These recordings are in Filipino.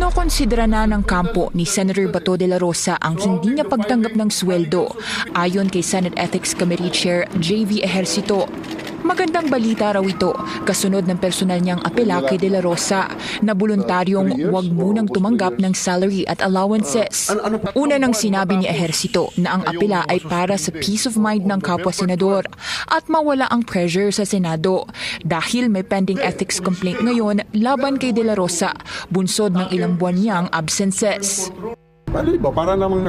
Kinokonsidera na ng kampo ni Senator Bato de la Rosa ang hindi niya pagtanggap ng sweldo, ayon kay Senate Ethics Committee Chair J.V. Ejercito. Magandang balita raw ito, kasunod ng personal niyang apela kay De La Rosa na voluntaryong huwag munang tumanggap ng salary at allowances. Una nang sinabi ni Ejercito na ang apela ay para sa peace of mind ng kapwa-senador at mawala ang pressure sa Senado dahil may pending ethics complaint ngayon laban kay De La Rosa, bunsod ng ilang buwan niyang absences. Para namang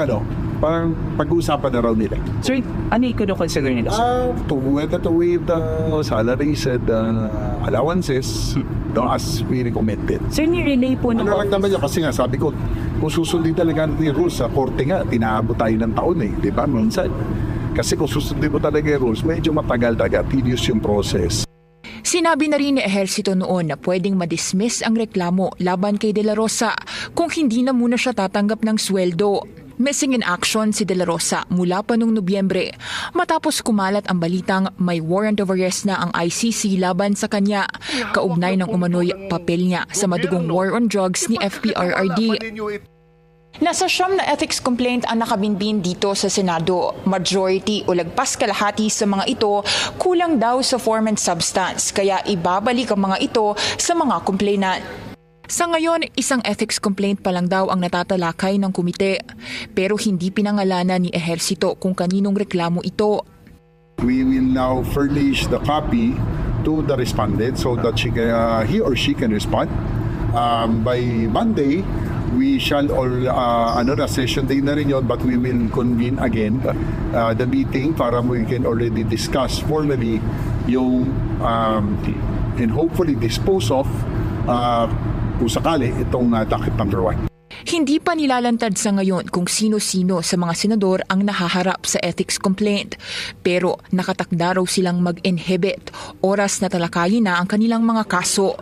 parang pag-uusapan na raw nila. Sir, ano yung consider nila? Whether to waive the salaries and allowances as we recommended. Sir, ni-relay po Ano lang naman yun, kasi nga sabi ko, kung susundin talaga natin yung rules sa korte nga, tinaabot tayo ng taon di ba? Minsan. Kasi kung susundin mo talaga yung rules, medyo matagal talaga, tedious yung process. Sinabi na rin ni Ejercito noon na pwedeng madismiss ang reklamo laban kay De La Rosa kung hindi na muna siya tatanggap ng sweldo. Missing in action si De La Rosa mula pa noong Nobyembre matapos kumalat ang balitang may warrant of arrest na ang ICC laban sa kanya, kaugnay ng umano'y papel niya sa madugong war on drugs ni FPRRD. Nasa siyam na ethics complaint ang nakabinbin dito sa Senado. Majority o lagpas kalahati sa mga ito kulang daw sa form and substance, kaya ibabalik ang mga ito sa mga complainant. Sa ngayon, isang ethics complaint pa lang daw ang natatalakay ng komite, pero hindi pinangalanan ni Ejercito kung kaninong reklamo ito. We will now furnish the copy to the respondent so that he or she can respond. By Monday, we shall a session day na rin yun, but we will convene again the meeting para we can already discuss formally yung and hopefully dispose of kung sakali itong docket number 1. Hindi pa nilalantad sa ngayon kung sino-sino sa mga senador ang nahaharap sa ethics complaint, pero nakatakda raw silang mag-inhibit oras na talakayin na ang kanilang mga kaso.